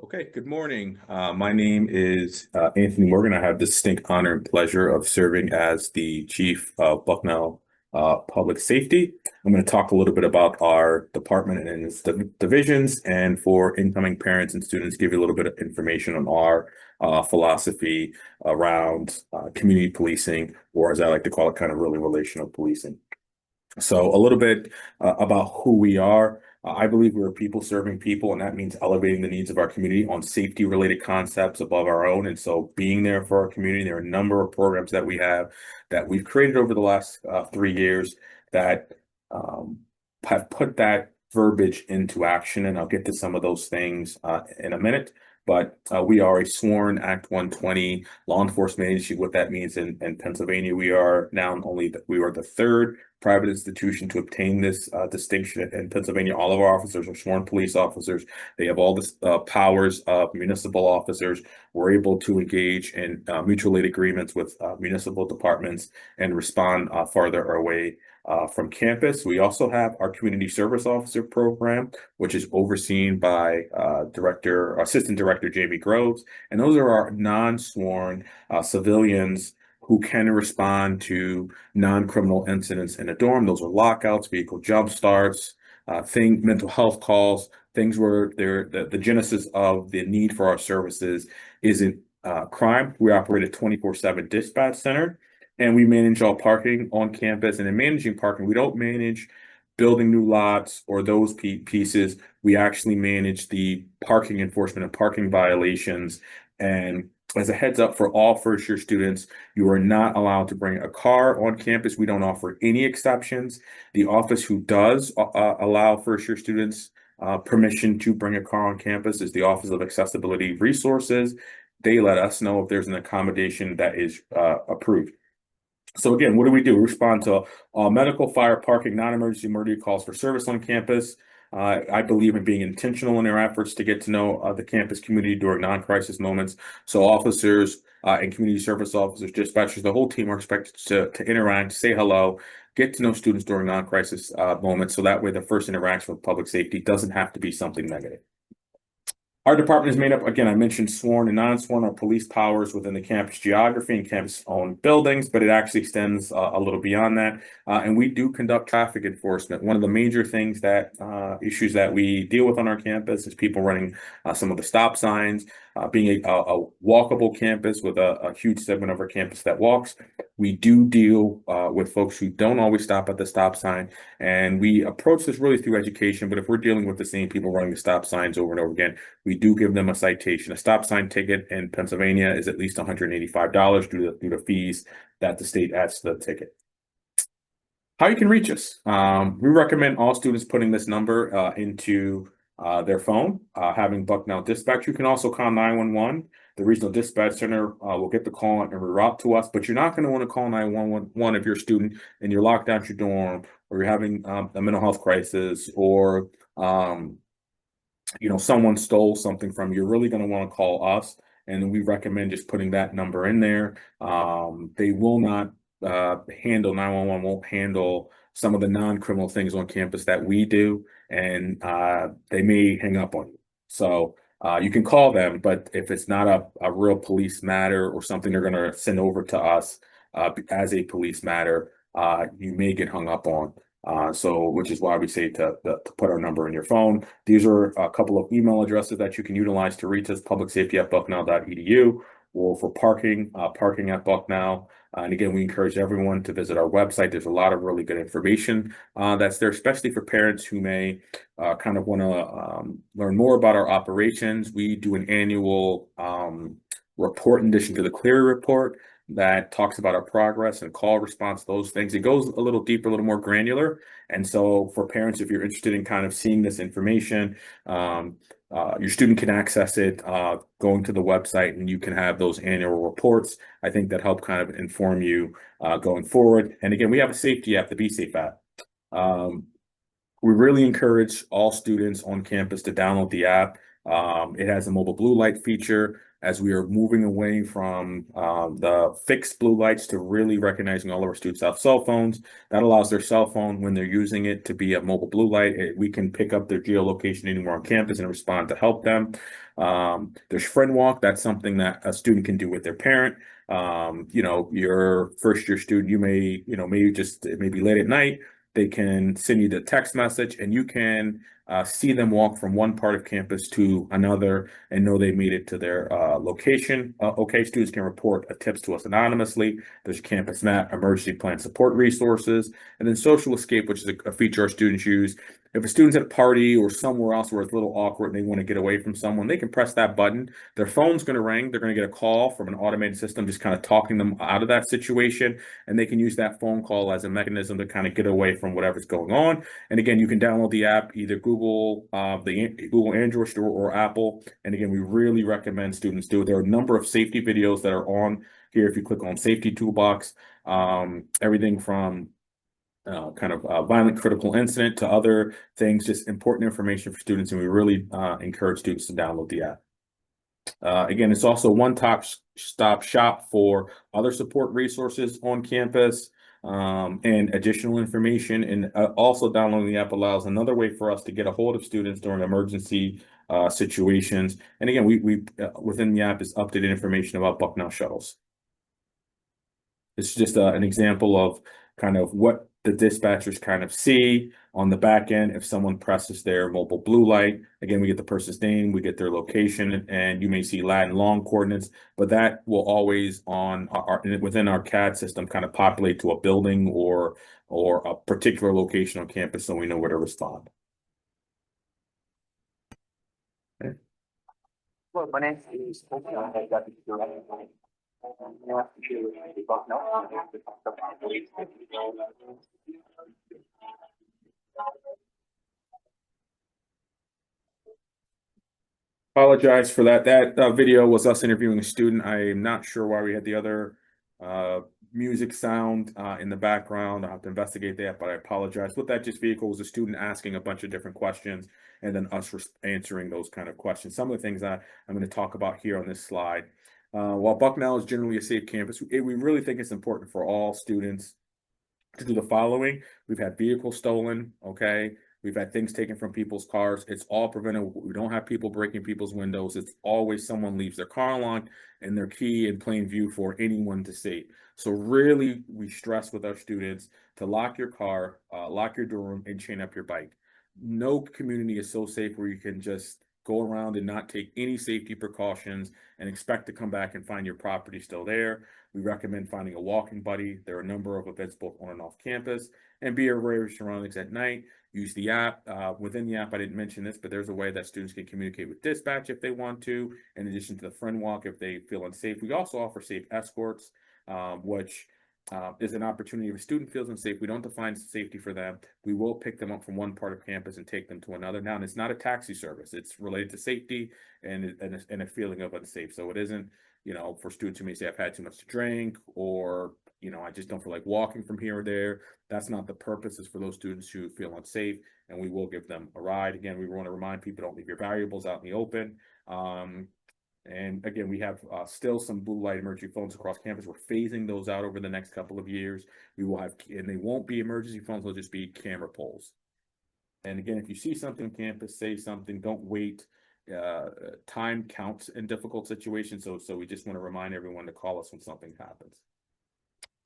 Okay, good morning. My name is Anthony Morgan. I have the distinct honor and pleasure of serving as the Chief of Bucknell Public Safety. I'm going to talk a little bit about our department and its divisions, and for incoming parents and students, give you a little bit of information on our philosophy around community policing, or as I like to call it, kind of really relational policing. So a little bit about who we are. I believe we're people serving people, and that means elevating the needs of our community on safety related concepts above our own. And so being there for our community, there are a number of programs that we have that we've created over the last 3 years that have put that verbiage into action. And I'll get to some of those things in a minute. But we are a sworn Act 120 law enforcement agency. What that means in Pennsylvania, we are the third private institution to obtain this distinction in Pennsylvania. All of our officers are sworn police officers. They have all the powers of municipal officers. We're able to engage in mutual aid agreements with municipal departments and respond farther away from campus. We also have our community service officer program, which is overseen by Assistant Director Jamie Groves. And those are our non-sworn civilians who can respond to non-criminal incidents in a dorm. Those are lockouts, vehicle jump starts, mental health calls, things where the genesis of the need for our services isn't crime. We operate a 24/7 dispatch center, and we manage all parking on campus. And in managing parking, we don't manage building new lots or those pieces. We actually manage the parking enforcement and parking violations. And as a heads up for all first year students, you are not allowed to bring a car on campus. We don't offer any exceptions. The office who does allow first year students permission to bring a car on campus is the Office of Accessibility Resources. They let us know if there's an accommodation that is approved. So again, what do? We respond to all medical, fire, parking, non-emergency emergency calls for service on campus. I believe in being intentional in their efforts to get to know the campus community during non-crisis moments. So officers and community service officers, dispatchers, the whole team are expected to interact, say hello, get to know students during non-crisis moments. So that way the first interaction with public safety doesn't have to be something negative. Our department is made up, again, I mentioned sworn and non-sworn, are police powers within the campus geography and campus-owned buildings, but it actually extends a little beyond that. And we do conduct traffic enforcement. One of the major issues that we deal with on our campus is people running some of the stop signs. Being a walkable campus with a huge segment of our campus that walks, we do deal with folks who don't always stop at the stop sign. And we approach this really through education, but if we're dealing with the same people running the stop signs over and over again, we do give them a citation. A stop sign ticket in Pennsylvania is at least $185 due to fees that the state adds to the ticket. How you can reach us. We recommend all students putting this number into their phone, having Bucknell Dispatch. You can also call 911. The regional dispatch center will get the call and reroute to us, but you're not going to want to call 911 if you're a student and you're locked out your dorm, or you're having a mental health crisis, or someone stole something from you. You're really going to want to call us, and we recommend just putting that number in there. They will not handle 911, won't handle some of the non-criminal things on campus that we do, and they may hang up on you. So you can call them, but if it's not a real police matter or something they're going to send over to us as a police matter, you may get hung up on. Which is why we say to put our number in your phone. These are a couple of email addresses that you can utilize to reach us: publicsafety@bucknell.edu, or for parking, parking@Bucknell. And again, we encourage everyone to visit our website. There's a lot of really good information that's there, especially for parents who may kind of want to learn more about our operations. We do an annual report in addition to the Clery report that talks about our progress and call response, those things. It goes a little deeper, a little more granular. And so for parents, if you're interested in kind of seeing this information, your student can access it going to the website, and you can have those annual reports. I think that help kind of inform you going forward. And again, we have a safety app, the BSAFE app. We really encourage all students on campus to download the app. It has a mobile blue light feature as we are moving away from the fixed blue lights to really recognizing all of our students have cell phones. That allows their cell phone, when they're using it, to be a mobile blue light. We can pick up their geolocation anywhere on campus and respond to help them. There's friend walk. That's something that a student can do with their parent. Your first year student, you may, it may be late at night. They can send you the text message and you can see them walk from one part of campus to another and know they made it to their location. Okay, students can report tips to us anonymously. There's campus map, emergency plan support resources, and then social escape, which is a feature our students use. If a student's at a party or somewhere else where it's a little awkward and they want to get away from someone, they can press that button. Their phone's going to ring. They're going to get a call from an automated system just kind of talking them out of that situation. And they can use that phone call as a mechanism to kind of get away from whatever's going on. And again, you can download the app, either Google, the Google Android store or Apple. And again, we really recommend students do it. There are a number of safety videos that are on here. If you click on Safety Toolbox, everything from violent critical incident to other things, just important information for students. And we really encourage students to download the app. Again, it's also one-stop shop for other support resources on campus and additional information. And also downloading the app allows another way for us to get a hold of students during emergency situations. And again, we within the app is updated information about Bucknell shuttles. It's just an example of kind of what the dispatchers kind of see on the back end. If someone presses their mobile blue light, again, we get the person's name, we get their location, and you may see lat and long coordinates, but that will always within our CAD system kind of populate to a building or a particular location on campus, so we know where to respond. Okay. Well, my name is Bucknell. I got Apologize for that. That video was us interviewing a student. I am not sure why we had the other music sound in the background. I'll have to investigate that, but I apologize. What that just vehicle was a student asking a bunch of different questions and then us answering those kind of questions. Some of the things that I'm going to talk about here on this slide. While Bucknell is generally a safe campus, we really think it's important for all students to do the following. We've had vehicles stolen, okay? We've had things taken from people's cars. It's all preventable. We don't have people breaking people's windows. It's always someone leaves their car unlocked and their key in plain view for anyone to see. So really, we stress with our students to lock your car, lock your door and chain up your bike. No community is so safe where you can just go around and not take any safety precautions and expect to come back and find your property still there. We recommend finding a walking buddy. There are a number of events both on and off campus, and be aware of your surroundings at night. Use the app. Within the app, I didn't mention this, but there's a way that students can communicate with dispatch if they want to, in addition to the friend walk if they feel unsafe. We also offer safe escorts, which is an opportunity if a student feels unsafe. We don't define safety for them. We will pick them up from one part of campus and take them to another. Now, and it's not a taxi service. It's related to safety and a feeling of unsafe. So it isn't, for students who may say, I've had too much to drink, or, I just don't feel like walking from here or there. That's not the purpose. It's for those students who feel unsafe, and we will give them a ride. Again, we want to remind people, don't leave your valuables out in the open. And again, we have still some blue light emergency phones across campus. We're phasing those out over the next couple of years. We will have, and they won't be emergency phones, they'll just be camera poles. And again, if you see something on campus, say something, don't wait. Time counts in difficult situations. So we just want to remind everyone to call us when something happens.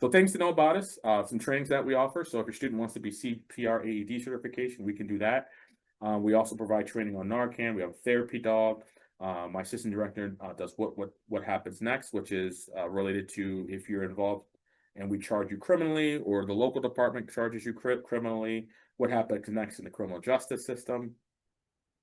So things to know about us, some trainings that we offer. So if your student wants to be CPR AED certification, we can do that. We also provide training on Narcan. We have a therapy dog. My assistant director does what happens next, which is related to if you're involved and we charge you criminally, or the local department charges you criminally, what happens next in the criminal justice system.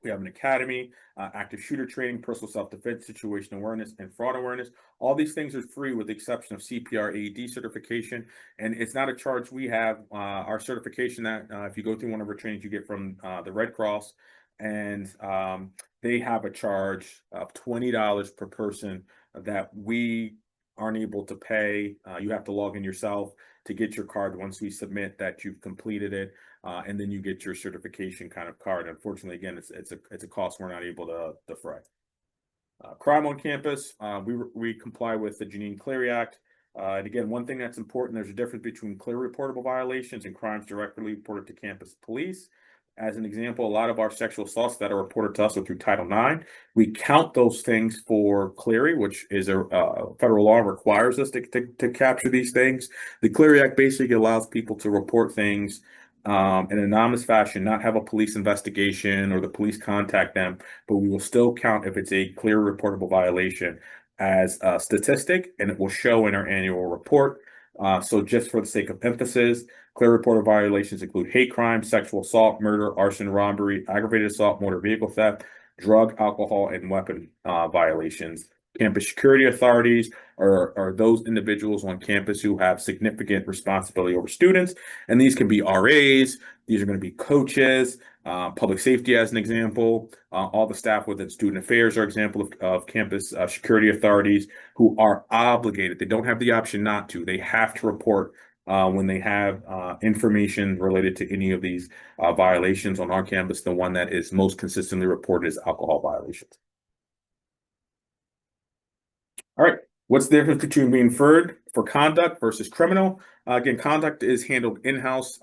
We have an academy, active shooter training, personal self-defense, situation awareness, and fraud awareness. All these things are free with the exception of CPR AED certification. And it's not a charge we have. Our certification that if you go through one of our trainings, you get from the Red Cross. And they have a charge of $20 per person that we aren't able to pay. You have to log in yourself to get your card once we submit that you've completed it. and then you get your certification kind of card. Unfortunately, again, it's a cost we're not able to defray. Crime on campus, we comply with the Janine Cleary Act. And again, one thing that's important, there's a difference between clear reportable violations and crimes directly reported to campus police. As an example, a lot of our sexual assaults that are reported to us are through Title IX. We count those things for Cleary, which is a federal law requires us to capture these things. The Cleary Act basically allows people to report things in an anonymous fashion, not have a police investigation or the police contact them, but we will still count if it's a clear reportable violation as a statistic, and it will show in our annual report. So just for the sake of emphasis, clear reported violations include hate crime, sexual assault, murder, arson, robbery, aggravated assault, motor vehicle theft, drug, alcohol, and weapon violations. Campus security authorities are those individuals on campus who have significant responsibility over students. And these can be RAs, these are going to be coaches, public safety as an example, all the staff within student affairs are example of campus security authorities who are obligated. They don't have the option not to. They have to report when they have information related to any of these violations on our campus. The one that is most consistently reported is alcohol violations. All right, what's the difference between being referred for conduct versus criminal? Again, conduct is handled in-house.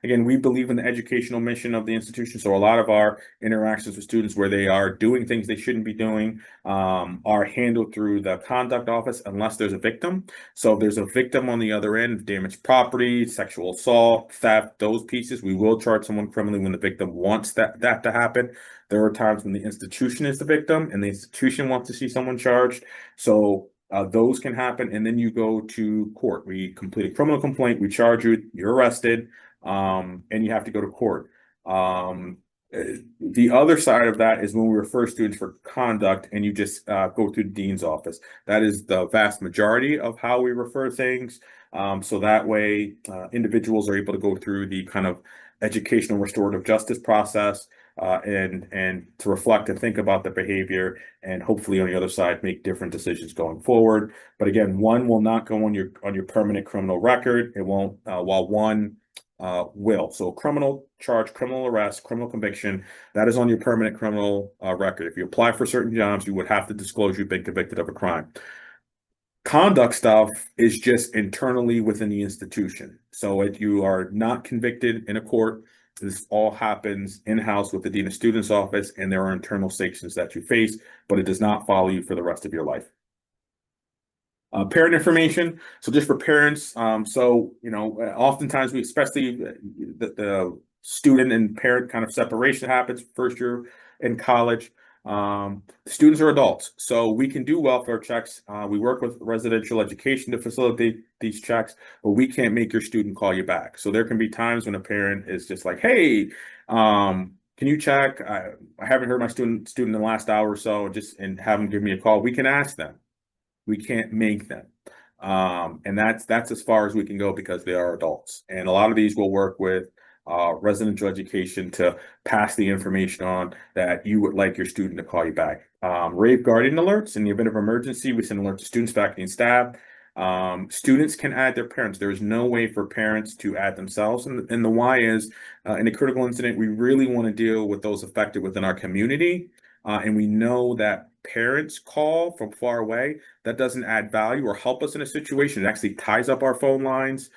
Again, we believe in the educational mission of the institution. So a lot of our interactions with students where they are doing things they shouldn't be doing are handled through the conduct office unless there's a victim. So if there's a victim on the other end, damaged property, sexual assault, theft, those pieces, we will charge someone criminally when the victim wants that to happen. There are times when the institution is the victim and the institution wants to see someone charged. So those can happen, and then you go to court. We complete a criminal complaint, we charge you, you're arrested, and you have to go to court. The other side of that is when we refer students for conduct and you just go through the dean's office. That is the vast majority of how we refer things. So that way individuals are able to go through the kind of educational restorative justice process and to reflect and think about the behavior, and hopefully on the other side make different decisions going forward. But again, one will not go on your permanent criminal record. It won't, while one will. So criminal charge, criminal arrest, criminal conviction, that is on your permanent criminal record. If you apply for certain jobs, you would have to disclose you've been convicted of a crime. Conduct stuff is just internally within the institution. So if you are not convicted in a court, this all happens in-house with the Dean of Students office, and there are internal sanctions that you face, but it does not follow you for the rest of your life. Parent information. So just for parents, so, you know, oftentimes we, especially the student and parent kind of separation happens first year in college. Students are adults, so we can do welfare checks. We work with residential education to facilitate these checks, but we can't make your student call you back. So there can be times when a parent is just like, hey, can you check? I haven't heard my student in the last hour or so, and have them give me a call. We can ask them. We can't make them. And that's as far as we can go because they are adults. And a lot of these will work with residential education to pass the information on that you would like your student to call you back. Rave guardian alerts. In the event of emergency, we send alerts to students, faculty, and staff. Students can add their parents. There is no way for parents to add themselves. And the why is, in a critical incident, we really want to deal with those affected within our community. And we know that parents call from far away. That doesn't add value or help us in a situation. It actually ties up our phone lines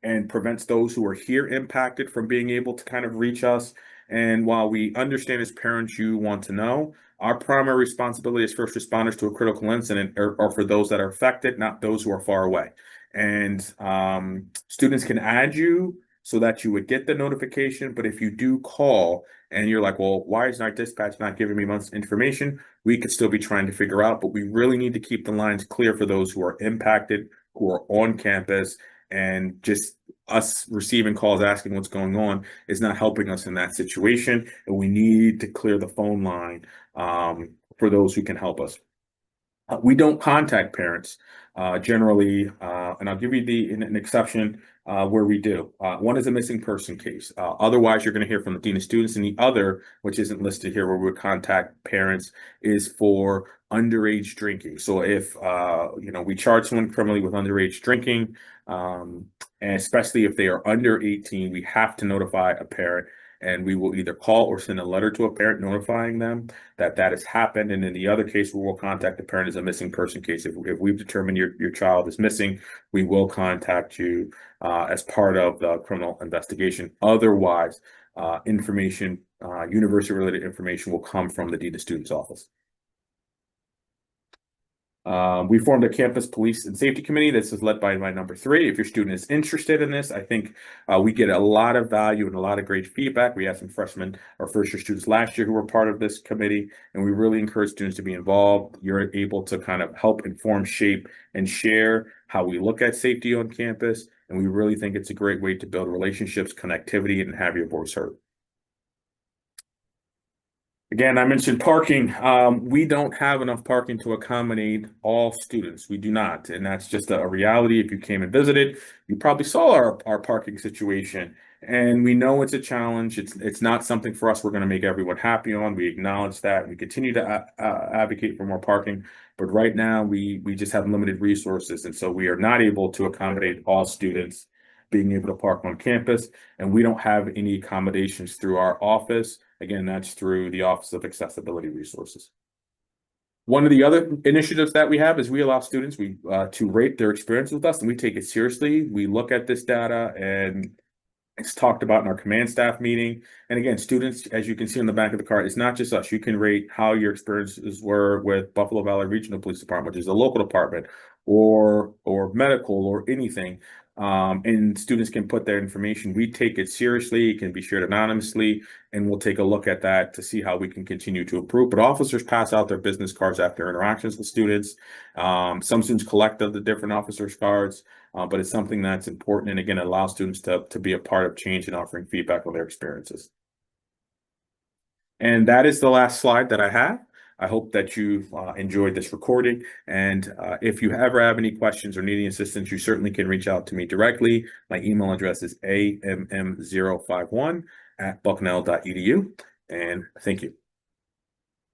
and prevents those who are here impacted from being able to kind of reach us. And while we understand as parents, you want to know, our primary responsibility as first responders to a critical incident are for those that are affected, not those who are far away. And students can add you so that you would get the notification. But if you do call and you're like, well, why is our dispatch not giving me much information? We could still be trying to figure out, but we really need to keep the lines clear for those who are impacted, who are on campus, and just us receiving calls asking what's going on is not helping us in that situation. And we need to clear the phone line for those who can help us. We don't contact parents. generally, and I'll give you an exception where we do. One is a missing person case. Otherwise, you're going to hear from the dean of students, and the other, which isn't listed here, where we would contact parents, is for underage drinking. So if we charge someone criminally with underage drinking, and especially if they are under 18, we have to notify a parent, and we will either call or send a letter to a parent notifying them that has happened. And in the other case, we will contact the parent as a missing person case. If we've determined your child is missing, we will contact you as part of the criminal investigation. Otherwise, university-related information will come from the dean of students office. We formed a campus police and safety committee. This is led by my number 3. If your student is interested in this, I think we get a lot of value and a lot of great feedback. We had some freshmen or first-year students last year who were part of this committee, and we really encourage students to be involved. You're able to kind of help inform, shape, and share how we look at safety on campus, and we really think it's a great way to build relationships, connectivity, and have your voice heard. Again, I mentioned parking. We don't have enough parking to accommodate all students. We do not, and that's just a reality. If you came and visited, you probably saw our parking situation, and we know it's a challenge. It's not something for us we're going to make everyone happy on. We acknowledge that. We continue to advocate for more parking, but right now we just have limited resources, and so we are not able to accommodate all students being able to park on campus, and we don't have any accommodations through our office. Again, that's through the Office of Accessibility Resources. One of the other initiatives that we have is we allow students to rate their experience with us, and we take it seriously. We look at this data, and it's talked about in our command staff meeting. And again, students, as you can see on the back of the card, it's not just us. You can rate how your experiences were with Buffalo Valley Regional Police Department, which is a local department, or medical, or anything. And students can put their information. We take it seriously. It can be shared anonymously, and we'll take a look at that to see how we can continue to improve. But officers pass out their business cards after interactions with students. Some students collect the different officers' cards, but it's something that's important. And again, it allows students to be a part of change and offering feedback on their experiences. And that is the last slide that I have. I hope that you enjoyed this recording. And if you ever have any questions or need any assistance, you certainly can reach out to me directly. My email address is amm051@bucknell.edu. And thank you.